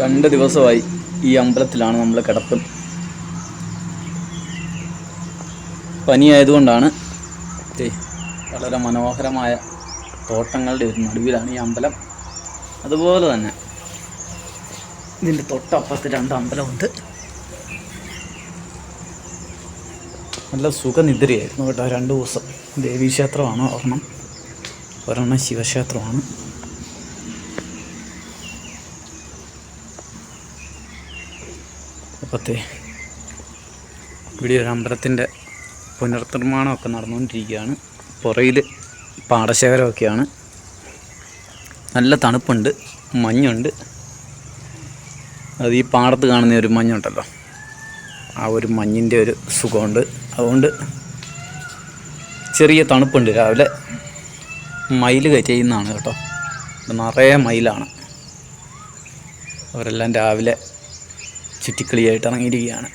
2 ദിവസമായി ഈ അമ്പലത്തിലാണ് നമ്മൾ കിടപ്പ്. പനിയായതുകൊണ്ടാണ്. വളരെ മനോഹരമായ തോട്ടങ്ങളുടെ ഒരു നടുവിലാണ് ഈ അമ്പലം. അതുപോലെ തന്നെ ഇതിൻ്റെ തൊട്ടപ്പുറത്ത് 2 അമ്പലമുണ്ട്. നല്ല സുഖനിദ്രയായിരുന്നു കേട്ടോ 2 ദിവസം. ദേവീക്ഷേത്രമാണ് ഒരെണ്ണം ശിവക്ഷേത്രമാണ്. അപ്പോഴത്തെ ഇവിടെ ഒരു അമ്പലത്തിൻ്റെ പുനർനിർമ്മാണമൊക്കെ നടന്നുകൊണ്ടിരിക്കുകയാണ്. പുറയിൽ പാടശേഖരമൊക്കെയാണ്. നല്ല തണുപ്പുണ്ട്, മഞ്ഞുണ്ട്. അത് ഈ പാടത്ത് കാണുന്ന ഒരു മഞ്ഞുണ്ടല്ലോ, ആ ഒരു മഞ്ഞിൻ്റെ ഒരു സുഖമുണ്ട്. അതുകൊണ്ട് ചെറിയ തണുപ്പുണ്ട്. രാവിലെ മയിൽ കയറ്റുന്നതാണ് കേട്ടോ. നിറയെ മയിലാണ്. അവരെല്ലാം രാവിലെ ചുറ്റിക്കളിയായിട്ട് ഇറങ്ങിയിരിക്കുകയാണ്.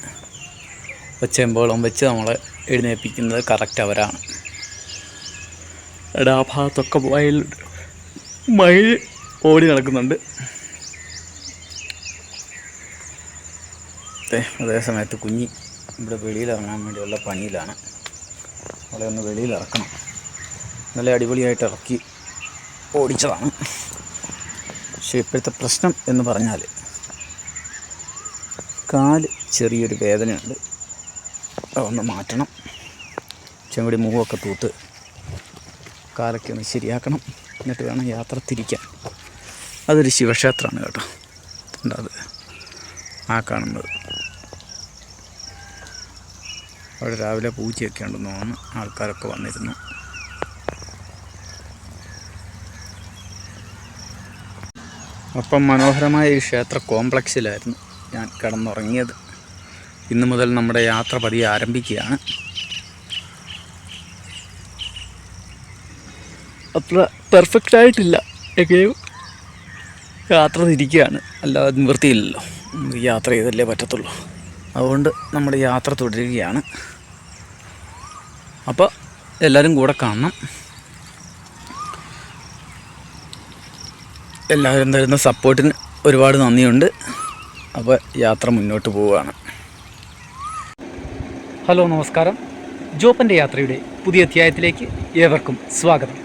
ഒച്ചയമ്പോളം വെച്ച് നമ്മളെ എഴുന്നേൽപ്പിക്കുന്നത് കറക്റ്റ് അവരാണ്. ആ ഭാഗത്തൊക്കെ മയിൽ ഓടി നടക്കുന്നുണ്ട്. അതേ സമയത്ത് കുഞ്ഞി ഇവിടെ വെളിയിലിറങ്ങാൻ വേണ്ടിയുള്ള പണിയിലാണ്. അവളെ ഒന്ന് വെളിയിലിറക്കണം. നല്ല അടിപൊളിയായിട്ട് ഇറക്കി ഓടിച്ചതാണ്. പക്ഷേ ഇപ്പോഴത്തെ പ്രശ്നം എന്ന് പറഞ്ഞാൽ കാല് ചെറിയൊരു വേദനയുണ്ട്. അതൊന്ന് മാറ്റണം. ചെങ്കുടി മൂവൊക്കെ തൂത്ത് കാലൊക്കെ ഒന്ന് ശരിയാക്കണം. എന്നിട്ട് വേണം യാത്ര തിരിക്കാൻ. അതൊരു ശിവക്ഷേത്രമാണ് കേട്ടോ. അത് ആ കാണുന്നത്. അവിടെ രാവിലെ പൂജയൊക്കെ ഉണ്ടെന്ന് തോന്നുന്നു. ആൾക്കാരൊക്കെ വന്നിരുന്നു. അപ്പം മനോഹരമായ ഈ ക്ഷേത്ര കോംപ്ലക്സിലായിരുന്നു ഞാൻ കിടന്നുറങ്ങിയത്. ഇന്നു മുതൽ നമ്മുടെ യാത്ര പതിയെ ആരംഭിക്കുകയാണ്. അത്ര പെർഫെക്റ്റായിട്ടില്ല. എങ്കിലും യാത്ര തിരിക്കുകയാണ്. അല്ലാതെ നിവൃത്തിയില്ലല്ലോ. യാത്ര ചെയ്തല്ലേ പറ്റത്തുള്ളൂ. അതുകൊണ്ട് നമ്മുടെ യാത്ര തുടരുകയാണ്. അപ്പോൾ എല്ലാവരും കൂടെ കാണണം. എല്ലാവരും തരുന്ന സപ്പോർട്ടിന് ഒരുപാട് നന്ദിയുണ്ട്. അപ്പോൾ യാത്ര മുന്നോട്ട് പോവുകയാണ്. ഹലോ, നമസ്കാരം. ജോപ്പൻ്റെ യാത്രയുടെ പുതിയ അധ്യായത്തിലേക്ക് ഏവർക്കും സ്വാഗതം.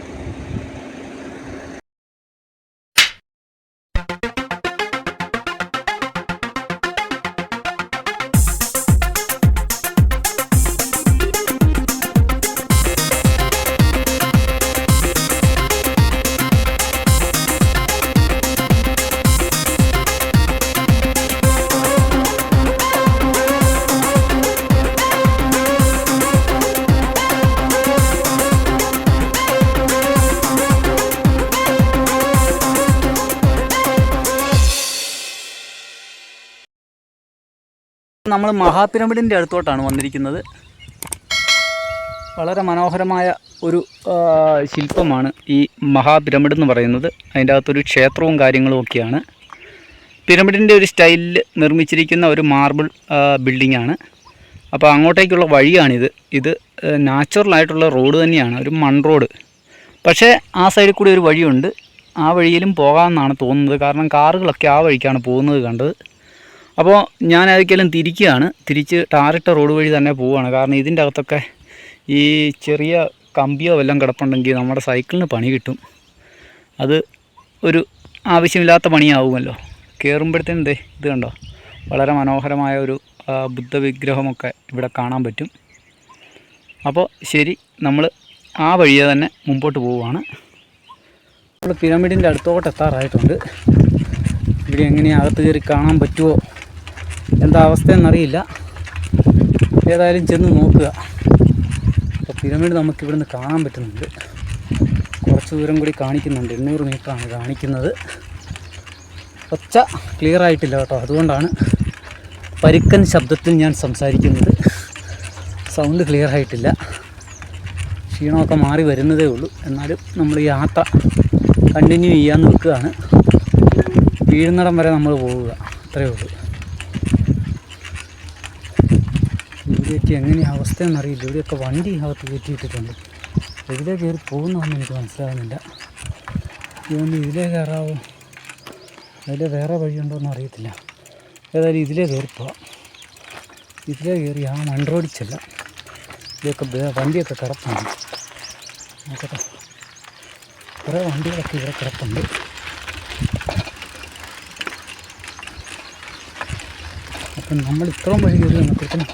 നമ്മൾ മഹാപിരമിഡിൻ്റെ അടുത്തോട്ടാണ് വന്നിരിക്കുന്നത്. വളരെ മനോഹരമായ ഒരു ശില്പമാണ് ഈ മഹാപിരമിഡ് എന്ന് പറയുന്നത്. അതിൻ്റെ അകത്തൊരു ക്ഷേത്രവും കാര്യങ്ങളും ഒക്കെയാണ്. പിരമിഡിൻ്റെ ഒരു സ്റ്റൈലിൽ നിർമ്മിച്ചിരിക്കുന്ന ഒരു മാർബിൾ ബിൽഡിങ്ങാണ്. അപ്പോൾ അങ്ങോട്ടേക്കുള്ള വഴിയാണിത്. ഇത് നാച്ചുറലായിട്ടുള്ള റോഡ് തന്നെയാണ്, ഒരു മൺ റോഡ്. പക്ഷേ ആ സൈഡിൽ കൂടി ഒരു വഴിയുണ്ട്. ആ വഴിയിലും പോകാമെന്നാണ് തോന്നുന്നത്. കാരണം കാറുകളൊക്കെ ആ വഴിക്കാണ് പോകുന്നത് കണ്ടത്. അപ്പോൾ ഞാൻ അതൊക്കെല്ലാം തിരിച്ച് ടാറിട്ട റോഡ് വഴി തന്നെ പോവുകയാണ്. കാരണം ഇതിൻ്റെ അകത്തൊക്കെ ഈ ചെറിയ കമ്പിയോ വല്ലതും കിടപ്പുണ്ടെങ്കിൽ നമ്മുടെ സൈക്കിളിന് പണി കിട്ടും. അത് ഒരു ആവശ്യമില്ലാത്ത പണിയാവുമല്ലോ. കയറുമ്പോഴത്തേനും ഇത് കണ്ടോ, വളരെ മനോഹരമായ ഒരു ബുദ്ധ വിഗ്രഹമൊക്കെ ഇവിടെ കാണാൻ പറ്റും. അപ്പോൾ ശരി, നമ്മൾ ആ വഴിയെ തന്നെ മുമ്പോട്ട് പോവുകയാണ്. നമ്മൾ പിരമിഡിൻ്റെ അടുത്തോട്ട് എത്താറായിട്ടുണ്ട്. ഇവിടെ എങ്ങനെയാണ് അകത്ത് കയറി കാണാൻ പറ്റുമോ, എന്താ അവസ്ഥയെന്നറിയില്ല. ഏതായാലും ചെന്ന് നോക്കുക. അപ്പോൾ പിരമിഡ് നമുക്കിവിടുന്ന് കാണാൻ പറ്റുന്നുണ്ട്. കുറച്ച് ദൂരം കൂടി കാണിക്കുന്നുണ്ട്. 800 മീറ്ററാണ് കാണിക്കുന്നത്. ഒച്ച ക്ലിയർ ആയിട്ടില്ല കേട്ടോ. അതുകൊണ്ടാണ് പരുക്കൻ ശബ്ദത്തിൽ ഞാൻ സംസാരിക്കുന്നത്. സൗണ്ട് ക്ലിയർ ആയിട്ടില്ല. ക്ഷീണമൊക്കെ മാറി വരുന്നതേ ഉള്ളൂ. എന്നാലും നമ്മൾ യാത്ര കണ്ടിന്യൂ ചെയ്യാൻ നിൽക്കുകയാണ്. വീഴുന്നിടം വരെ നമ്മൾ പോവുക, അത്രയേ ഉള്ളൂ. ഇവിടെയൊക്കെ എങ്ങനെയാണ് അവസ്ഥയെന്നറിയില്ല. ഇവിടെയൊക്കെ വണ്ടി അകത്ത് കയറ്റിയിട്ടിട്ടുണ്ട്. എവിടെ കയറി പോകുന്നതെന്ന് എനിക്ക് മനസ്സിലാകുന്നില്ല. ഇതൊന്ന് ഇതിലേ കയറാവോ അതിൽ വേറെ വഴിയുണ്ടോയെന്ന് അറിയത്തില്ല. ഏതായാലും ഇതിലേ കയറിപ്പോവാം. ഇതിലേ കയറി ആ മൺറോഡിച്ചല്ല, ഇതൊക്കെ വണ്ടിയൊക്കെ കിടപ്പുണ്ട്. നോക്കട്ടെ, കുറേ വണ്ടികളൊക്കെ ഇവിടെ കിടപ്പുണ്ട്. അപ്പം നമ്മൾ ഇത്രയും വഴി കയറി വന്നപ്പോഴത്തേനും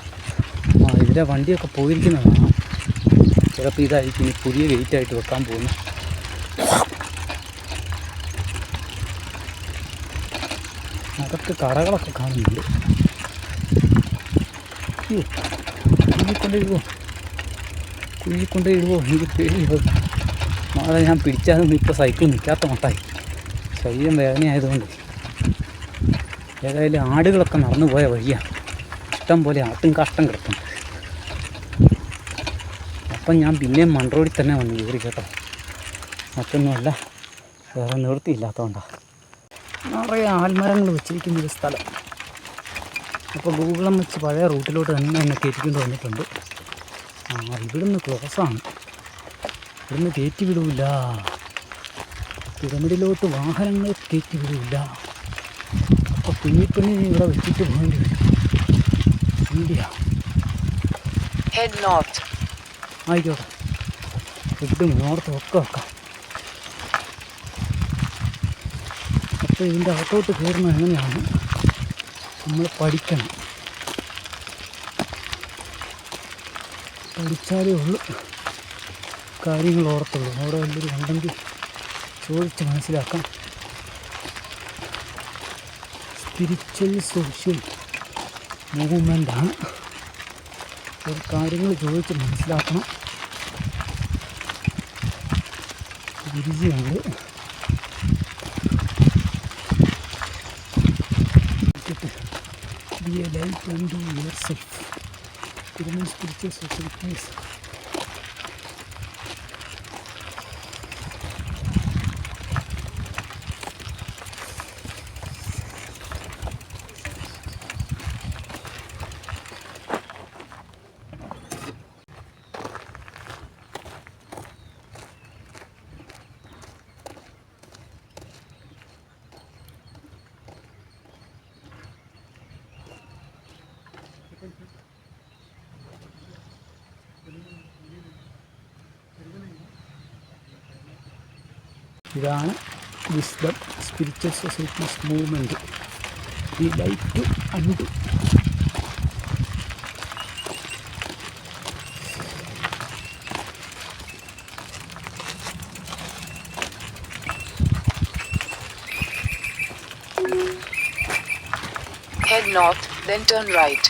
ഇതിലെ വണ്ടിയൊക്കെ പോയിരിക്കുന്നതാണ്. ചിലപ്പോൾ ഇതായിരിക്കും ഇനി പുതിയ ഗേറ്റായിട്ട് വെക്കാൻ പോകുന്നു. അതൊക്കെ കടകളൊക്കെ കാണുന്നുണ്ട്. കുഴിക്കൊണ്ടേ ഇടുവോ എനിക്ക് പേടിയോ. നാളെ ഞാൻ പിടിച്ചാലൊന്നും ഇപ്പോൾ സൈക്കിൾ നിൽക്കാത്ത മട്ടായി, ശരീരം വേദനയായതുകൊണ്ട്. ഏതായാലും ആടുകളൊക്കെ നടന്നു പോയ വഴിയാണ്. ഇഷ്ടം പോലെ ആട്ടും കാഷ്ടം കിടപ്പുണ്ട്. അപ്പം ഞാൻ പിന്നെയും മൺറോഡിൽ തന്നെ വന്ന് കയറി കേട്ടോ. മറ്റൊന്നുമല്ല, വേറെ നിവൃത്തിയില്ലാത്തതുകൊണ്ടാണ്. നിറയെ ആൽമരങ്ങൾ വെച്ചിരിക്കുന്നൊരു സ്ഥലം. അപ്പോൾ ഗൂഗിളും വെച്ച് പഴയ റൂട്ടിലോട്ട് തന്നെ എന്നെ കയറ്റിക്കൊണ്ട് വന്നിട്ടുണ്ട്. ഇവിടുന്ന് ക്ലോസാണ്, ഇവിടുന്ന് കയറ്റി വിടില്ല. പിരമിഡിലോട്ട് വാഹനങ്ങൾ കയറ്റി വിടില്ല. അപ്പോൾ കുഞ്ഞിപ്പെണ്ണി ഇവിടെ വെച്ചിട്ട് പോകേണ്ടി വരും. ഇന്ത്യ ആയിക്കോട്ടെ, ഹെഡും നോർത്തും ഒക്കെ വെക്കാം. അപ്പോൾ ഇതിൻ്റെ അകത്തോട്ട് കയറുന്നത് എങ്ങനെയാണ് നമ്മൾ പഠിക്കണം. പഠിച്ചാലേ ഉള്ളൂ കാര്യങ്ങൾ ഓർത്തുള്ളൂ. അവിടെ വലിയൊരു ഉണ്ടെങ്കിൽ ചോദിച്ച് മനസ്സിലാക്കാം. സ്പിരിച്വൽ സോഷ്യൽ മൂവ്മെൻ്റാണ്. ഒരു കാര്യങ്ങൾ ചോദിച്ച് മനസ്സിലാക്കണം. ഗുരുജിയുണ്ട്. Be a light unto yourself. Pyramid spiritual societies. ഇതാണ് wisdom spiritual societies movement. The light unto. Head north, then turn right.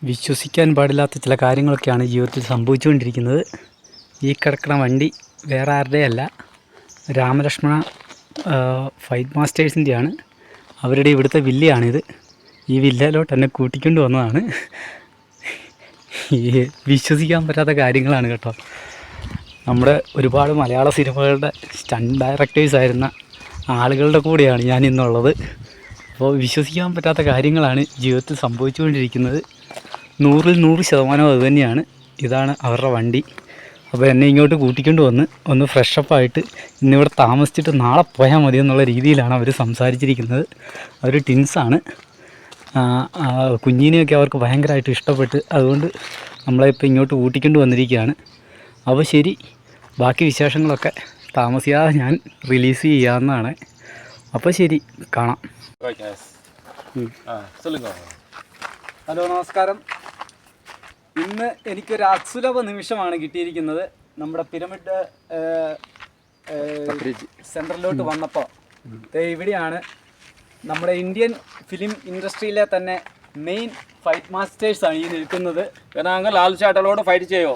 വിശ്വസിക്കാൻ പാടില്ലാത്ത ചില കാര്യങ്ങളൊക്കെയാണ് ജീവിതത്തിൽ സംഭവിച്ചുകൊണ്ടിരിക്കുന്നത്. ഈ കിടക്കുന്ന വണ്ടി വേറെ ആരുടെയല്ല, രാമലക്ഷ്മണ ഫൈറ്റ് മാസ്റ്റേഴ്സിൻ്റെയാണ്. അവരുടെ ഇവിടുത്തെ വില്ലയാണിത്. ഈ വില്ലയിലോട്ട് എന്നെ കൂട്ടിക്കൊണ്ട് വന്നതാണ്. വിശ്വസിക്കാൻ പറ്റാത്ത കാര്യങ്ങളാണ് കേട്ടോ. നമ്മുടെ ഒരുപാട് മലയാള സിനിമകളുടെ സ്റ്റണ്ട് ഡയറക്ടേഴ്സായിരുന്ന ആളുകളുടെ കൂടെയാണ് ഞാൻ ഇന്നുള്ളത്. അപ്പോൾ വിശ്വസിക്കാൻ പറ്റാത്ത കാര്യങ്ങളാണ് ജീവിതത്തിൽ സംഭവിച്ചുകൊണ്ടിരിക്കുന്നത്. 100% അത് തന്നെയാണ്. ഇതാണ് അവരുടെ വണ്ടി. അപ്പോൾ എന്നെ ഇങ്ങോട്ട് കൂട്ടിക്കൊണ്ട് വന്ന് ഒന്ന് ഫ്രഷപ്പായിട്ട് ഇന്നിവിടെ താമസിച്ചിട്ട് നാളെ പോയാൽ മതി എന്നുള്ള രീതിയിലാണ് അവർ സംസാരിച്ചിരിക്കുന്നത്. അവർ ടിൻസാണ്. കുഞ്ഞിനെയൊക്കെ അവർക്ക് ഭയങ്കരമായിട്ട് ഇഷ്ടപ്പെട്ട്, അതുകൊണ്ട് നമ്മളെ ഇപ്പോൾ ഇങ്ങോട്ട് കൂട്ടിക്കൊണ്ട് വന്നിരിക്കുകയാണ്. അപ്പോൾ ശരി, ബാക്കി വിശേഷങ്ങളൊക്കെ താമസിയാതെ ഞാൻ റിലീസ് ചെയ്യാവുന്നതാണ്. അപ്പോൾ ശരി, കാണാം. ഹലോ, നമസ്കാരം. ഇന്ന് എനിക്കൊരു അസുലഭ നിമിഷമാണ് കിട്ടിയിരിക്കുന്നത്. നമ്മുടെ പിരമിഡ് സെൻറ്ററിലോട്ട് വന്നപ്പോൾ ഇവിടെയാണ് നമ്മുടെ ഇന്ത്യൻ ഫിലിം ഇൻഡസ്ട്രിയിലെ തന്നെ മെയിൻ ഫൈറ്റ് മാസ്റ്റേഴ്സ് ആണ് ഈ നിൽക്കുന്നത്. ഞങ്ങൾ ലാൽ ചാട്ടലോട് ഫൈറ്റ് ചെയ്യോ?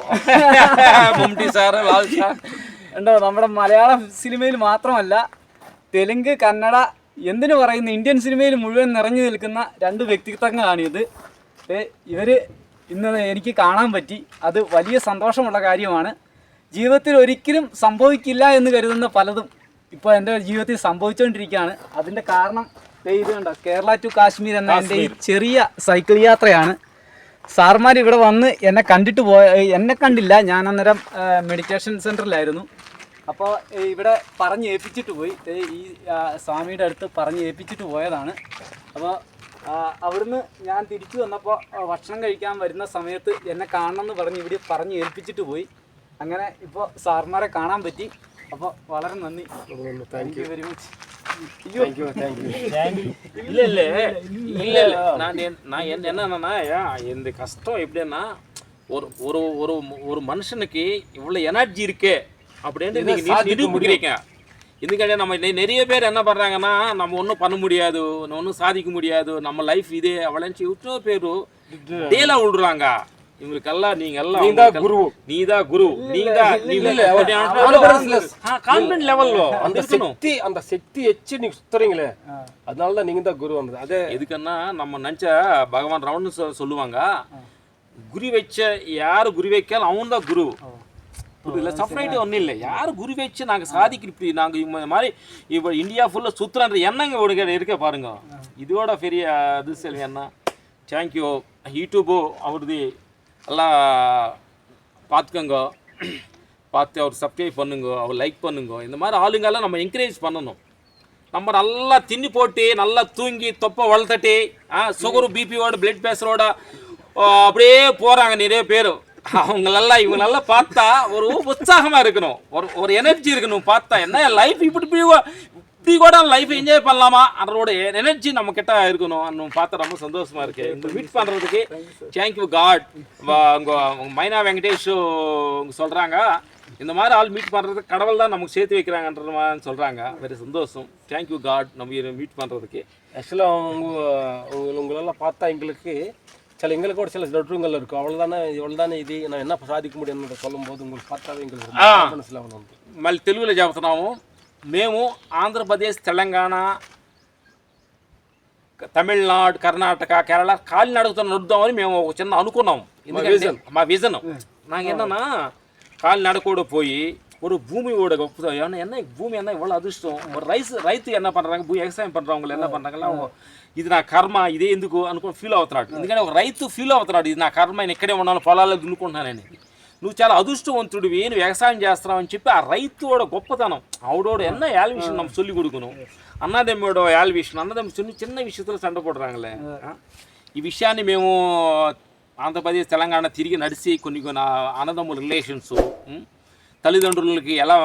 മുംടി സാറ്, ലാൽ ഷാ ഉണ്ടോ? നമ്മുടെ മലയാള സിനിമയിൽ മാത്രമല്ല, തെലുങ്ക്, കന്നഡ, എന്തിനു പറയുന്ന ഇന്ത്യൻ സിനിമയിൽ മുഴുവൻ നിറഞ്ഞു നിൽക്കുന്ന രണ്ട് വ്യക്തിത്വങ്ങളാണിത്. ഇവർ ഇന്ന് എനിക്ക് കാണാൻ പറ്റി. അത് വലിയ സന്തോഷമുള്ള കാര്യമാണ്. ജീവിതത്തിൽ ഒരിക്കലും സംഭവിക്കില്ല എന്ന് കരുതുന്ന പലതും ഇപ്പോൾ എൻ്റെ ജീവിതത്തിൽ സംഭവിച്ചുകൊണ്ടിരിക്കുകയാണ്. അതിൻ്റെ കാരണം ഇത് കണ്ടോ, കേരള ടു കാശ്മീർ എന്ന എൻ്റെ ഈ ചെറിയ സൈക്കിൾ യാത്രയാണ്. സാർമാർ ഇവിടെ വന്ന് എന്നെ കണ്ടില്ല. ഞാൻ അന്നേരം മെഡിറ്റേഷൻ സെൻറ്ററിലായിരുന്നു. അപ്പോൾ ഇവിടെ പറഞ്ഞ് ഏൽപ്പിച്ചിട്ട് പോയി. ഈ സ്വാമിയുടെ അടുത്ത് പറഞ്ഞ് ഏൽപ്പിച്ചിട്ട് പോയതാണ്. അപ്പോൾ അവിടുന്ന് ഞാൻ തിരിച്ചു വന്നപ്പോൾ ഭക്ഷണം കഴിക്കാൻ വരുന്ന സമയത്ത് എന്നെ കാണണമെന്ന് പറഞ്ഞ് ഇവിടെ പറഞ്ഞ് ഏൽപ്പിച്ചിട്ട് പോയി. അങ്ങനെ ഇപ്പോൾ സാർമാരെ കാണാൻ പറ്റി. അപ്പോൾ വളരെ നന്ദി. Thank you very much. என்னன்னா இந்த கஷ்டம் எப்படின்னா ஒரு மனுஷனுக்கு இவ்வளவு எனர்ஜி இருக்கு அப்படின்னு நிரூபிக்கிறீங்க. இதுக்காக நம்ம நிறைய பேர் என்ன பண்றாங்கன்னா, நம்ம ஒன்றும் பண்ண முடியாது, ஒன்றும் சாதிக்க முடியாது, நம்ம லைஃப் இதே அவளன்னு எவ்வளோ பேர் டேலா விடுறாங்க. இவங்களுக்கெல்லாம் நீங்க எல்லாம் குரு, நீதான் குரு, கான்ஃபிடன்ட் லெவல்ல அந்த சக்தி எச்சு நீங்க சுத்துறீங்களே, அதனால தான் நீங்க தான் குரு வந்தது. அதே எதுக்குன்னா, நம்ம நினைச்ச பகவான் ரவுண்ட் சொல்லுவாங்க, குரு வச்ச யாரு குரு வைக்காலும் அவன் தான் குரு. இல்லை செப்பரேட் ஒன்றும் இல்லை. யார் குரு வச்சு நாங்கள் சாதிக்கிறோம், இப்படி நாங்கள் இந்த மாதிரி இப்போ இந்தியா ஃபுல்லாக சுற்றுறான்ற எண்ணங்க இருக்க பாருங்க. இதோட பெரிய அதிசயம் என்ன. தேங்க்யூ. யூடியூபு அவருது எல்லாம் பார்த்துக்கோங்க, பார்த்து அவர் சப்ஸ்கிரைப் பண்ணுங்க, அவர் லைக் பண்ணுங்க. இந்த மாதிரி ஆளுங்கெல்லாம் நம்ம என்கரேஜ் பண்ணணும். நம்ம நல்லா தின்னி போட்டு நல்லா தூங்கி தொப்பை வளர்த்தட்டி சுகரு பிபியோட பிளட் ப்ரெஷரோட அப்படியே போகிறாங்க நிறைய பேர். அவங்களெல்லாம் இவங்களெல்லாம் பார்த்தா ஒரு உற்சாகமாக இருக்கணும், ஒரு எனர்ஜி இருக்கணும். பார்த்தா என்ன லைஃப் இப்படி கூட லைஃப் என்ஜாய் பண்ணலாமா அதோட எனர்ஜி நம்ம கிட்ட இருக்கணும். நம்ம பார்த்தா ரொம்ப சந்தோஷமா இருக்கு. இந்த மீட் பண்ணுறதுக்கு தேங்க்யூ காட். உங்கள் மைனா வெங்கடேஷ் சொல்கிறாங்க, இந்த மாதிரி ஆள் மீட் பண்ணுறதுக்கு கடவுள் தான் நமக்கு சேர்த்து வைக்கிறாங்கன்ற மாதிரி சொல்கிறாங்க. வெரி சந்தோஷம். தேங்க்யூ காட் நம்ம மீட் பண்ணுறதுக்கு. ஆக்சுவலாக உங்களெல்லாம் பார்த்தா எங்களுக்கு எங்களுக்கு கூட சில டவுட்டுங்கள் இருக்கும். இவ்வளோதானே இது நான் என்ன சாதிக்க முடியும்னு சொல்லும்போது உங்களுக்கு பார்த்தாவே எங்களுக்கு మళ్ళీ తెలుగులో చెబుతున్నాము. మేము ఆంధ్రప్రదేశ్, తెలంగాణ, తమిళనాడు, కర్ణాటక, కేరళ కాలినడకతో నడుద్దామని మేము ఒక చిన్న అనుకున్నాము. ఎందుకంటే మా విజన్ నాకు என்னன்னா, காலிநடக்கோட போய் ஒரு பூமியோட என்ன பூமி என்ன இவ்வளோ அதிர்ஷ்டம். ஒரு రైతు என்ன பண்ணுறாங்க, వ్యవసాయం பண்ணுறவங்க என்ன பண்ணுறாங்கன்னா, ఇది నా కర్మ, ఇదే ఎందుకు అనుకుని ఫీల్ అవుతున్నాడు. ఎందుకంటే ఒక రైతు ఫీల్ అవుతున్నాడు, ఇది నా కర్మ, నేను ఇక్కడే ఉన్నాను, పొలాల్లో దున్నుకుంటున్నానని. నువ్వు చాలా అదృష్టవంతుడివి, నువ్వు వ్యవసాయం చేస్తున్నావు అని చెప్పి ఆ రైతుவோட గొప్పతనం அவடோட என்ன ஏழு விஷயம் நம்ம சொல்லி கொடுக்கணும். అన్నదమ్ముడో ఏళ్ళ విషయం, అన్నదమ్ము చిన్న విషయంలో చండ పోடுறாங்களே. ఈ విషయాన్ని మేము ఆంధ్రప్రదేశ్, తెలంగాణ తిరిగి నడిచి కొన్ని అన్నదమ్ముల రిలేషన్స్, తల్లిదండ్రులకి ఎలా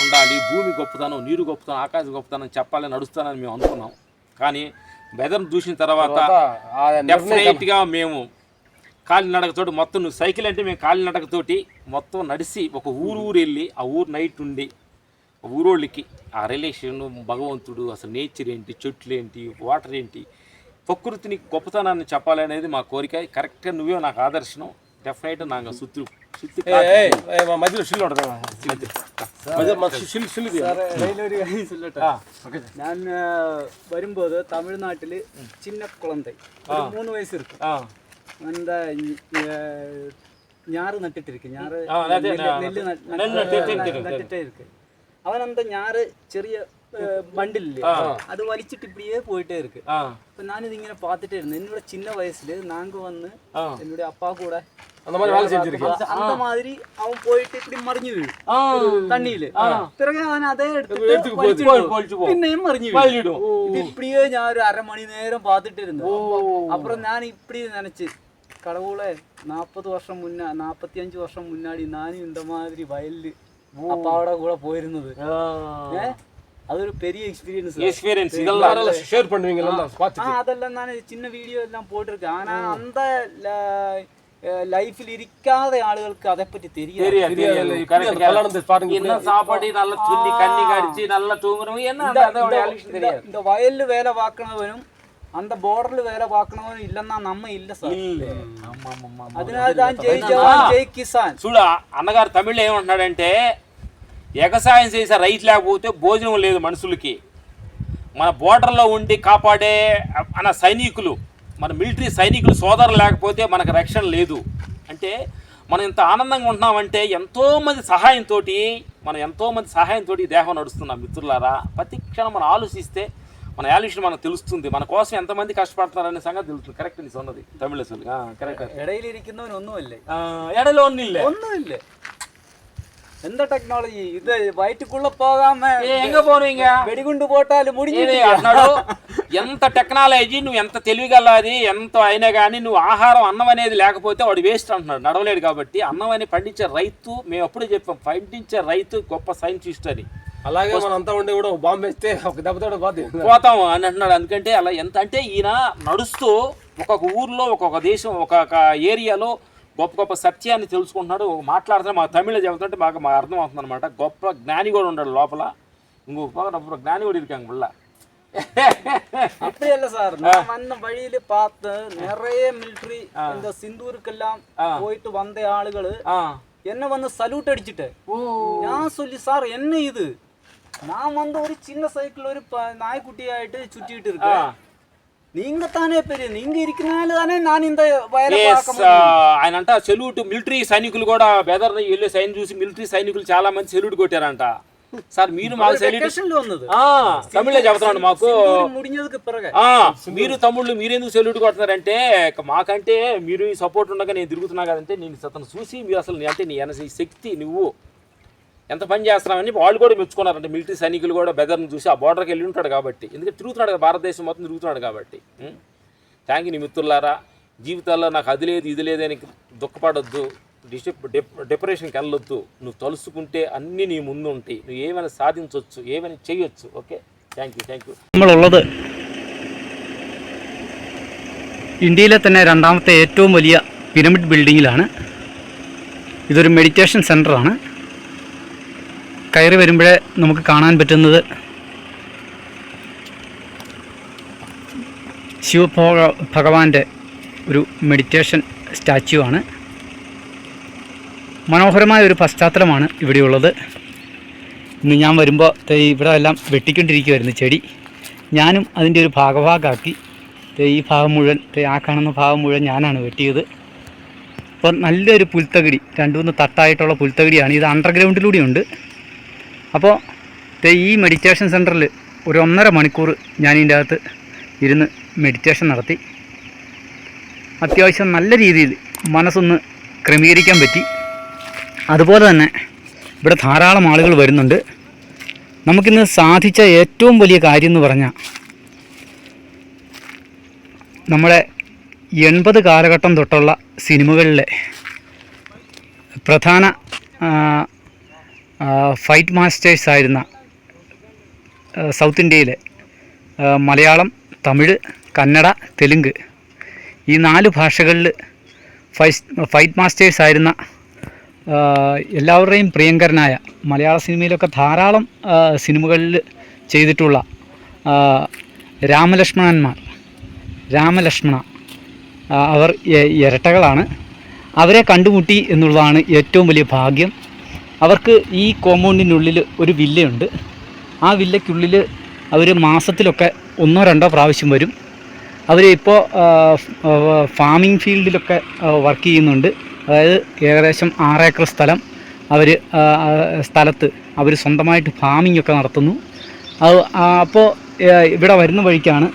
ఉండాలి, భూమి గొప్పతనం, నీరు గొప్పతనం, ఆకాశం గొప్పతనం చెప్పాలని నడుస్తానని మేము అనుకున్నాం. కానీ వెదర్ను చూసిన తర్వాత డెఫినెట్గా మేము కాలినడకతోటి మొత్తం, నువ్వు సైకిల్ అంటే మేము కాలినడకతోటి మొత్తం నడిచి ఒక ఊరు వెళ్ళి ఆ ఊరు నైట్ ఉండి ఊరోళ్ళకి ఆ రిలేషన్, భగవంతుడు, అసలు నేచర్ ఏంటి, చెట్లు ఏంటి, వాటర్ ఏంటి, ప్రకృతిని గొప్పతనాన్ని చెప్పాలనేది మా కోరిక. కరెక్ట్గా నువ్వే నాకు ఆదర్శనం. డెఫినెట్గా நாங்கள் சுற்றி மதியில் ഞാൻ വരുമ്പോൾ തമിഴ്നാട്ടിൽ ചിന്ന കുളന്തൈ 3 വയസ്സ് ഇருக்கு. அந்த ஞாறு நட்டுட்டு இருக்கு, ஞாறு நெல்லு நட்டுட்டே இருக்கு. அவன் அந்த ஞாறு ചെറിയ ബണ്ടില്ലേ, അത് വലിച്ചിട്ട് ഇപ്പടിയേ പോയിട്ടേ இருக்கு. അപ്പൊ ഞാനിത് ഇങ്ങനെ பார்த்துட்டே இருந்தேன். என்னோட சின்ன வயசுல நாங்க வந்து என்னோட அப்பா கூட அந்த மாதிரி அவன் போயிட்டு இப்படி மറിഞ്ഞു വീഴും தண்ணியில. பிறகு அவன் அதே எடுத்து പിന്നെയും മറിഞ്ഞു വീഴും. ഇത് இப்படியே ഞാൻ ഒരു അരമണി നേരം பார்த்துட்டு இருந்தேன். அப்புறம் நான் இப்படி நினைச்சு, கடவுளே 40 வருஷம் முன்னா 45 வருஷம் முன்னாடி நானும் இந்த மாதிரி வயல்ல அப்பாவோட கூட போயிருந்தது. അതൊരു பெரிய எக்ஸ்பீரியன்ஸ். இதெல்லாம் ஷேர் பண்ணுவீங்களா? அதெல்லாம் நான் சின்ன வீடியோ எல்லாம் போட்டிருக்கேன். ஆனா அந்த ലൈഫിൽ ഇരിക്കാതെ ആളുകൾക്ക് അതേപ്പറ്റി இந்த வயல்ல வேலை பார்க்கണവനും அந்த பார்டர்ல வேலை பார்க்கണவனும் இல்லன்னா நம்ம இல்ல சார். அதனாலதான் జై జవాన్ జై కిసాన్. చూడు అన్నగారు తమిళ ఏమంటున్నాడంటే వ్యవసాయం చేసే రైతు లేకపోతే భోజనం లేదు మనుషులకి. మన బోర్డర్లో ఉండి కాపాడే మన సైనికులు, మన మిలిటరీ సైనికులు సోదరులు లేకపోతే మనకు రక్షణ లేదు. అంటే మనం ఇంత ఆనందంగా ఉంటున్నామంటే ఎంతోమంది సహాయంతో దేహం నడుస్తున్నాం మిత్రులారా. ప్రతి క్షణం మనం ఆలోచిస్తే మన యాలిషన్ మనకు తెలుస్తుంది, మన కోసం ఎంతమంది కష్టపడుతున్నారనే సంగతి తెలుస్తుంది. కరెక్ట్ నీ సొన్నది తమిళ சொல்லு. కరెక్ట్. இடையில ஒன்றும் எந்த டெக்னாலஜி இது வயிற்றுக்குள்ள போகாம எங்க போறீங்க? வெடிகுண்டு போட்டாலும் முடிஞ்சது అన్నాడు. ఎంత టెక్నాలజీ, నువ్వు ఎంత తెలివిగలది ఎంత అయినా కానీ నువ్వు ఆహారం అన్నం అనేది లేకపోతే వాడు వేస్ట్ అంటున్నాడు, నడవలేడు. కాబట్టి అన్నం అని పండించే రైతు, మేము అప్పుడే చెప్పాం, పండించే రైతు గొప్ప సైంటిస్ట్ అని. అలాగే మనం అంతా ఉండి కూడా బాంబు వేస్తే ఒక దెబ్బతో పోతాం అని అంటున్నాడు. ఎందుకంటే అలా ఎంత అంటే ఈయన నడుస్తూ ఒక్కొక్క ఊర్లో ఒక్కొక్క దేశం ఒక్కొక్క ఏరియాలో గొప్ప గొప్ప సత్యాన్ని తెలుసుకుంటున్నాడు, మాట్లాడుతున్నాడు. మా తమిళ చెబుతుంటే మాకు అర్థం అవుతుంది అనమాట. గొప్ప జ్ఞాని కూడా ఉన్నాడు లోపల. ఇంకొక జ్ఞాని కూడా இருக்காங்க உள்ள. அப்படி இல்ல சார், நான் வந்த வழியில பார்த்து நிறைய மிலிட்டரி இந்த சிந்தூருக்கெல்லாம் போயிட்டு வந்த ஆளுகள் என்ன வந்து சல்யூட் அடிச்சுட்டு நான் சொல்லி சார் என்ன இது, நான் வந்து ஒரு சின்ன சைக்கிள் ஒரு நாய்க்குட்டியாயிட்டு சுற்றிட்டு இருக்கேன், நீங்க தானே பெரிய, நீங்க இருக்கனால தானே நான் இந்த வயலை பார்க்க முடியும். ఆయన అంట సెల్యూట్ మిలిటరీ సైనికులు కూడా బెదర్ వెళ్ళే సైన్ చూసి మిలిటరీ సైనికులు చాలా మంది సెల్యూట్ కొట్టారంట. సార్ మీరు మాకు తమిళ చెబుతున్నాడు మాకు, మీరు తమ్ముళ్ళు మీరెందుకు సెల్యూట్ కొడుతున్నారంటే మాకంటే మీరు ఈ సపోర్ట్ ఉండగా నేను తిరుగుతున్నా కదంటే నేను అతను చూసి మీరు అసలు అంటే నీ ఎనర్జీ శక్తి నువ్వు ఎంత పని చేస్తున్నామని వాళ్ళు కూడా మెచ్చుకున్నారంటే మిలిటరీ సైనికులు కూడా బెదర్ని చూసి ఆ బార్డర్కి వెళ్ళి ఉంటాడు కాబట్టి, ఎందుకంటే తిరుగుతున్నాడు కదా భారతదేశం మొత్తం తిరుగుతున్నాడు కాబట్టి. థ్యాంక్ యూ నీ మిత్రులారా. జీవితాల్లో నాకు అది లేదు ఇది లేదని దుఃఖపడొద్దు, డిప్రెషన్కి వెళ్ళొద్దు. నువ్వు తలుసుకుంటే అన్నీ నీ ముందు ఉంటాయి, నువ్వు ఏమైనా సాధించవచ్చు, ఏమైనా చేయొచ్చు. Okay, thank you. നമ്മളുള്ളത് ഇന്ത്യയിലെ തന്നെ രണ്ടാമത്തെ ഏറ്റവും വലിയ പിരമിഡ് ബിൽഡിങ്ങിലാണ്. ഇതൊരു മെഡിറ്റേഷൻ സെൻ്ററാണ്. കയറി വരുമ്പോഴേ നമുക്ക് കാണാൻ പറ്റുന്നത് ഭഗവാന്റെ ഒരു മെഡിറ്റേഷൻ സ്റ്റാച്യു ആണ്. മനോഹരമായ ഒരു പശ്ചാത്തലമാണ് ഇവിടെയുള്ളത്. ഇന്ന് ഞാൻ വരുമ്പോൾ ഇവിടെ എല്ലാം വെട്ടിക്കൊണ്ടിരിക്കുമായിരുന്നു ചെടി. ഞാനും അതിൻ്റെ ഒരു ഭാഗമാക്കി ഈ ഭാഗം മുഴുവൻ, ആ കാണുന്ന ഭാഗം മുഴുവൻ ഞാനാണ് വെട്ടിയത്. അപ്പോൾ നല്ലൊരു പുൽത്തകിടി, 2-3 തട്ടായിട്ടുള്ള പുൽത്തകിടിയാണ്. ഇത് അണ്ടർഗ്രൗണ്ടിലൂടെയുണ്ട്. അപ്പോൾ ഈ മെഡിറ്റേഷൻ സെൻറ്ററിൽ ഒരു 1.5 മണിക്കൂർ ഞാൻ ഇതിൻ്റെ അകത്ത് ഇരുന്ന് മെഡിറ്റേഷൻ നടത്തി. അത്യാവശ്യം നല്ല രീതിയിൽ മനസ്സൊന്ന് ക്രമീകരിക്കാൻ പറ്റി. അതുപോലെ തന്നെ ഇവിടെ ധാരാളം ആളുകൾ വരുന്നുണ്ട്. നമുക്കിന്ന് സാധിച്ച ഏറ്റവും വലിയ കാര്യം എന്ന് പറഞ്ഞാൽ നമ്മുടെ 80 കാലഘട്ടം തൊട്ടുള്ള സിനിമകളിലെ പ്രധാന ഫൈറ്റ് മാസ്റ്റേഴ്സ് ആയിരുന്ന സൗത്ത് ഇന്ത്യയിലെ മലയാളം, തമിഴ്, കന്നഡ, തെലുങ്ക് ഈ 4 ഭാഷകളിൽ ഫൈറ്റ് മാസ്റ്റേഴ്സ് ആയിരുന്ന എല്ലാവരുടെയും പ്രിയങ്കരനായ, മലയാള സിനിമയിലൊക്കെ ധാരാളം സിനിമകളിൽ ചെയ്തിട്ടുള്ള രാമലക്ഷ്മണ അവർ ഇരട്ടകളാണ്. അവരെ കണ്ടുമുട്ടി എന്നുള്ളതാണ് ഏറ്റവും വലിയ ഭാഗ്യം. അവർക്ക് ഈ കോമ്പൗണ്ടിനുള്ളിൽ ഒരു വില്ലയുണ്ട്. ആ വില്ലയ്ക്കുള്ളിൽ അവർ മാസത്തിലൊക്കെ 1-2 പ്രാവശ്യം വരും. അവർ ഇപ്പോൾ ഫാമിംഗ് ഫീൽഡിലൊക്കെ വർക്ക് ചെയ്യുന്നുണ്ട്. അതായത് ഏകദേശം 6 ഏക്കർ സ്ഥലം സ്ഥലത്ത് അവർ സ്വന്തമായിട്ട് ഫാമിംഗ് ഒക്കെ നടത്തുന്നു. അപ്പോൾ ഇവിടെ വരുന്ന വഴിക്കാണ്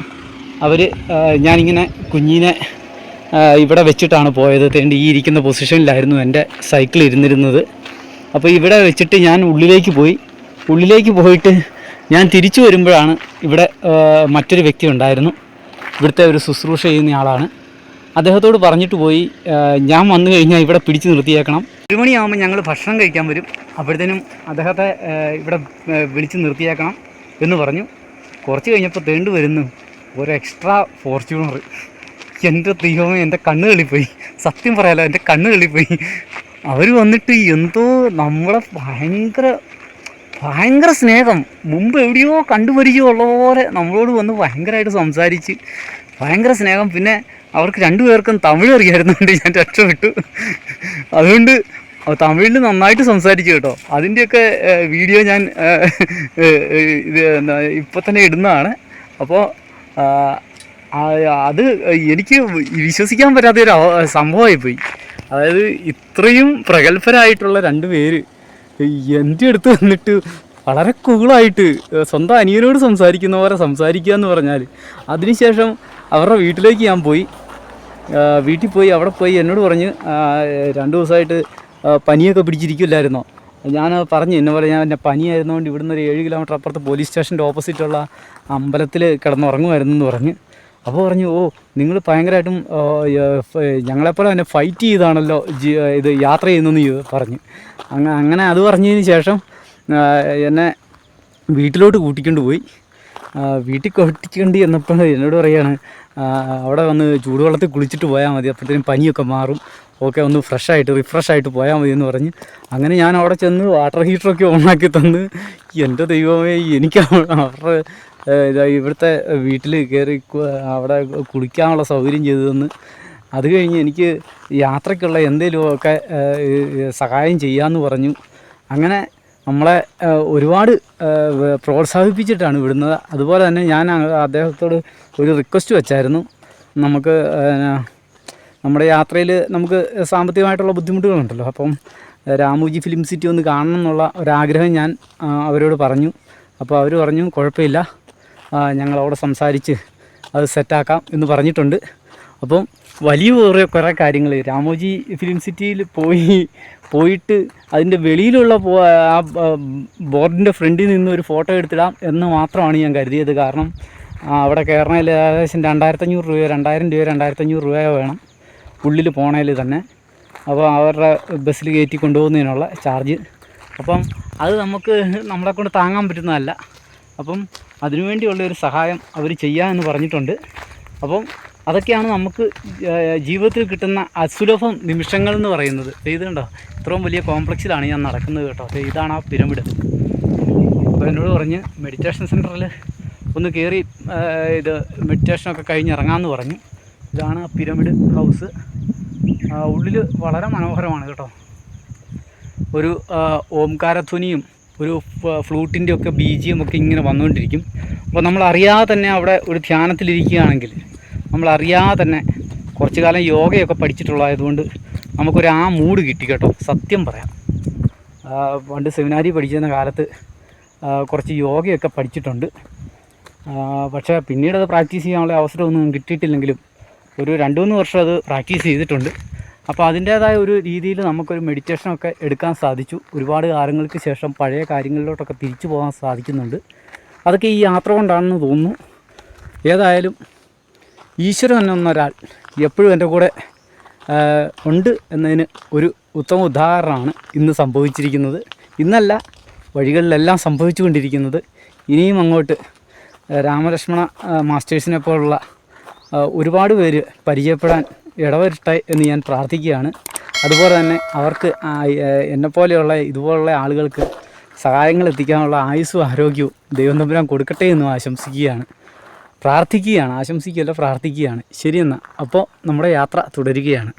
ഞാനിങ്ങനെ കുഞ്ഞിനെ ഇവിടെ വെച്ചിട്ടാണ് പോയത്. തേണ്ടി ഈ ഇരിക്കുന്ന പൊസിഷനിലായിരുന്നു എൻ്റെ സൈക്കിൾ ഇരുന്നിരുന്നത്. അപ്പോൾ ഇവിടെ വെച്ചിട്ട് ഞാൻ ഉള്ളിലേക്ക് പോയിട്ട് ഞാൻ തിരിച്ചു വരുമ്പോഴാണ് ഇവിടെ മറ്റൊരു വ്യക്തി ഉണ്ടായിരുന്നു. ഇവിടുത്തെ ഒരു ശുശ്രൂഷ ചെയ്യുന്ന ആളാണ്. അദ്ദേഹത്തോട് പറഞ്ഞിട്ട് പോയി, ഞാൻ വന്നു കഴിഞ്ഞാൽ ഇവിടെ പിടിച്ചു നിർത്തിയേക്കണം. 1 മണിയാകുമ്പോൾ ഞങ്ങൾ ഭക്ഷണം കഴിക്കാൻ വരും, അപ്പോഴത്തേനും അദ്ദേഹത്തെ ഇവിടെ വിളിച്ച് നിർത്തിയേക്കണം എന്ന് പറഞ്ഞു. കുറച്ച് കഴിഞ്ഞപ്പോൾ തേണ്ട് വരുന്നു ഒരു എക്സ്ട്രാ ഫോർച്യൂണർ. എൻ്റെ ദൈവമേ, എൻ്റെ കണ്ണ് തള്ളിപ്പോയി. സത്യം പറയാലോ, എൻ്റെ കണ്ണ് തള്ളിപ്പോയി. അവർ വന്നിട്ട് എന്തോ നമ്മളെ ഭയങ്കര സ്നേഹം, മുമ്പ് എവിടെയോ കണ്ടുപരിചയമുള്ള പോലെ നമ്മളോട് വന്ന് ഭയങ്കരമായിട്ട് സംസാരിച്ച് ഭയങ്കര സ്നേഹം. പിന്നെ അവർക്ക് രണ്ടുപേർക്കും തമിഴ് അറിയായിരുന്നുകൊണ്ട് ഞാൻ രക്ഷപ്പെട്ടു. അതുകൊണ്ട് തമിഴിൽ നന്നായിട്ട് സംസാരിച്ചു കേട്ടോ. അതിൻ്റെയൊക്കെ വീഡിയോ ഞാൻ ഇപ്പോൾ തന്നെ ഇടുന്നതാണ്. അപ്പോൾ അത് എനിക്ക് വിശ്വസിക്കാൻ പറ്റാത്തൊരു സംഭവമായിപ്പോയി. അതായത് ഇത്രയും പ്രഗത്ഭരായിട്ടുള്ള 2 പേര് എൻ്റെ അടുത്ത് വന്നിട്ട് വളരെ കൂളായിട്ട് സ്വന്തം അനിയനോട് സംസാരിക്കുന്ന പോലെ സംസാരിക്കുക എന്ന് പറഞ്ഞാൽ. അതിനുശേഷം അവരുടെ വീട്ടിലേക്ക് ഞാൻ പോയി. വീട്ടിൽ പോയി അവിടെ പോയി എന്നോട് പറഞ്ഞ് 2 ദിവസമായിട്ട് പനിയൊക്കെ പിടിച്ചിരിക്കില്ലായിരുന്നോ. ഞാൻ പറഞ്ഞു എന്നെ പോലെ ഞാൻ എൻ്റെ പനിയായിരുന്നുകൊണ്ട് ഇവിടുന്ന് ഒരു 7 കിലോമീറ്റർ അപ്പുറത്ത് പോലീസ് സ്റ്റേഷൻ്റെ ഓപ്പോസിറ്റുള്ള അമ്പലത്തിൽ കിടന്നുറങ്ങുമായിരുന്നു എന്ന് പറഞ്ഞ്. അപ്പോൾ പറഞ്ഞു, ഓ നിങ്ങൾ ഭയങ്കരമായിട്ടും ഞങ്ങളെപ്പോലെ തന്നെ ഫൈറ്റ് ചെയ്താണല്ലോ ഇത് യാത്ര ചെയ്യുന്നതെന്ന് പറഞ്ഞു. അങ്ങനെ അത് പറഞ്ഞതിന് ശേഷം എന്നെ വീട്ടിലോട്ട് കൂട്ടിക്കൊണ്ട് പോയി. വീട്ടിൽ കൂട്ടിക്കൊണ്ട് ചെന്നപ്പോൾ എന്നോട് പറയുകയാണ്, അവിടെ വന്ന് ചൂടുവെള്ളത്തിൽ കുളിച്ചിട്ട് പോയാൽ മതി, അപ്പോഴത്തേനും പനിയൊക്കെ മാറും, ഓക്കെ ഒന്ന് റിഫ്രഷായിട്ട് പോയാൽ മതി എന്ന് പറഞ്ഞ്. അങ്ങനെ ഞാൻ അവിടെ ചെന്ന് വാട്ടർ ഹീറ്ററൊക്കെ ഓണാക്കി തന്ന്, എൻ്റെ ദൈവമേ, എനിക്ക് അവരുടെ ഇവിടുത്തെ വീട്ടിൽ കയറി അവിടെ കുളിക്കാനുള്ള സൗകര്യം ചെയ്തു തന്ന്. അത് കഴിഞ്ഞ് എനിക്ക് യാത്രയ്ക്കുള്ള എന്തെങ്കിലുമൊക്കെ സഹായം ചെയ്യാമെന്ന് പറഞ്ഞു. അങ്ങനെ നമ്മളെ ഒരുപാട് പ്രോത്സാഹിപ്പിച്ചിട്ടാണ് വിടുന്നത്. അതുപോലെ തന്നെ ഞാൻ അദ്ദേഹത്തോട് ഒരു റിക്വസ്റ്റ് വെച്ചായിരുന്നു. നമുക്ക് നമ്മുടെ യാത്രയിൽ നമുക്ക് സാമ്പത്തികമായിട്ടുള്ള ബുദ്ധിമുട്ടുകളുണ്ടല്ലോ. അപ്പം രാമോജി ഫിലിം സിറ്റി ഒന്ന് കാണണം എന്നുള്ള ഒരാഗ്രഹം ഞാൻ അവരോട് പറഞ്ഞു. അപ്പോൾ അവർ പറഞ്ഞു, കുഴപ്പമില്ല, ഞങ്ങളവിടെ സംസാരിച്ച് അത് സെറ്റാക്കാം എന്ന് പറഞ്ഞിട്ടുണ്ട്. അപ്പം വലിയ കുറേ കാര്യങ്ങൾ രാമോജി ഫിലിം സിറ്റിയിൽ പോയിട്ട് അതിൻ്റെ വെളിയിലുള്ള ആ ബോർഡിൻ്റെ ഫ്രണ്ടിൽ നിന്ന് ഒരു ഫോട്ടോ എടുത്തിടാം എന്ന് മാത്രമാണ് ഞാൻ കരുതിയത്. കാരണം അവിടെ കയറണതിൽ ഏകദേശം 2500 രൂപയോ 2000 രൂപയോ 2500 രൂപയോ വേണം ഉള്ളിൽ പോണതിൽ തന്നെ. അപ്പോൾ അവരുടെ ബസ്സിൽ കയറ്റി കൊണ്ടുപോകുന്നതിനുള്ള ചാർജ്. അപ്പം അത് നമ്മളെ കൊണ്ട് താങ്ങാൻ പറ്റുന്നതല്ല. അപ്പം അതിനുവേണ്ടിയുള്ളൊരു സഹായം അവർ ചെയ്യാമെന്ന് പറഞ്ഞിട്ടുണ്ട്. അപ്പം അതൊക്കെയാണ് നമുക്ക് ജീവിതത്തിൽ കിട്ടുന്ന അസുലഭം നിമിഷങ്ങൾ എന്ന് പറയുന്നത്. ഇതുണ്ടോ, ഇത്രയും വലിയ കോംപ്ലക്സിലാണ് ഞാൻ നടക്കുന്നത് കേട്ടോ. ഇതാണ് ആ പിരമിഡ്. അപ്പോൾ എന്നോട് പറഞ്ഞ് മെഡിറ്റേഷൻ സെൻറ്ററിൽ ഒന്ന് കയറി ഇത് മെഡിറ്റേഷനൊക്കെ കഴിഞ്ഞ് ഇറങ്ങാമെന്ന് പറഞ്ഞു. ഇതാണ് ആ പിരമിഡ് ഹൗസ്. ഉള്ളിൽ വളരെ മനോഹരമാണ് കേട്ടോ. ഒരു ഓംകാരധ്വനിയും ഒരു ഫ്ലൂട്ടിൻ്റെ ഒക്കെ BGM ഒക്കെ ഇങ്ങനെ വന്നുകൊണ്ടിരിക്കും. അപ്പോൾ നമ്മളറിയാതെ തന്നെ അവിടെ ഒരു ധ്യാനത്തിലിരിക്കുകയാണെങ്കിൽ നമ്മളറിയാതെ തന്നെ കുറച്ച് കാലം യോഗയൊക്കെ പഠിച്ചിട്ടുള്ളതായതുകൊണ്ട് നമുക്കൊരു ആ മൂഡ് കിട്ടി കേട്ടോ. സത്യം പറയാം, പണ്ട് സെമിനാരി പഠിച്ചിരുന്ന കാലത്ത് കുറച്ച് യോഗയൊക്കെ പഠിച്ചിട്ടുണ്ട്. പക്ഷേ പിന്നീട് അത് പ്രാക്ടീസ് ചെയ്യാനുള്ള അവസരമൊന്നും കിട്ടിയിട്ടില്ലെങ്കിലും ഒരു 2-3 വർഷം അത് പ്രാക്ടീസ് ചെയ്തിട്ടുണ്ട്. അപ്പോൾ അതിൻ്റേതായ ഒരു രീതിയിൽ നമുക്കൊരു മെഡിറ്റേഷനൊക്കെ എടുക്കാൻ സാധിച്ചു. ഒരുപാട് കാലങ്ങൾക്ക് ശേഷം പഴയ കാര്യങ്ങളിലോട്ടൊക്കെ തിരിച്ചു പോകാൻ സാധിക്കുന്നുണ്ട്. അതൊക്കെ ഈ യാത്ര കൊണ്ടാണെന്ന് തോന്നുന്നു. ഏതായാലും ഈശ്വരൻ എന്നൊരാൾ എപ്പോഴും എൻ്റെ കൂടെ ഉണ്ട് എന്നതിന് ഒരു ഉത്തമ ഉദാഹരണമാണ് ഇന്ന് സംഭവിച്ചിരിക്കുന്നത്. ഇന്നല്ല, വഴികളിലെല്ലാം സംഭവിച്ചു കൊണ്ടിരിക്കുന്നത്. ഇനിയും അങ്ങോട്ട് രാമലക്ഷ്മണ മാസ്റ്റേഴ്സിനെ പോലുള്ള ഒരുപാട് പേര് പരിചയപ്പെടാൻ ഇടവരട്ടെ എന്ന് ഞാൻ പ്രാർത്ഥിക്കുകയാണ്. അതുപോലെ തന്നെ അവർക്ക് എന്നെപ്പോലെയുള്ള ഇതുപോലുള്ള ആളുകൾക്ക് സഹായങ്ങൾ എത്തിക്കാനുള്ള ആയുസ്സും ആരോഗ്യവും ദൈവം തമ്പുരാൻ കൊടുക്കട്ടെ എന്നും ആശംസിക്കുകയാണ്, പ്രാർത്ഥിക്കുകയാണ്. ആശംസിക്കുകയല്ല, പ്രാർത്ഥിക്കുകയാണ്. ശരിയെന്നാൽ അപ്പോൾ നമ്മുടെ യാത്ര തുടരുകയാണ്.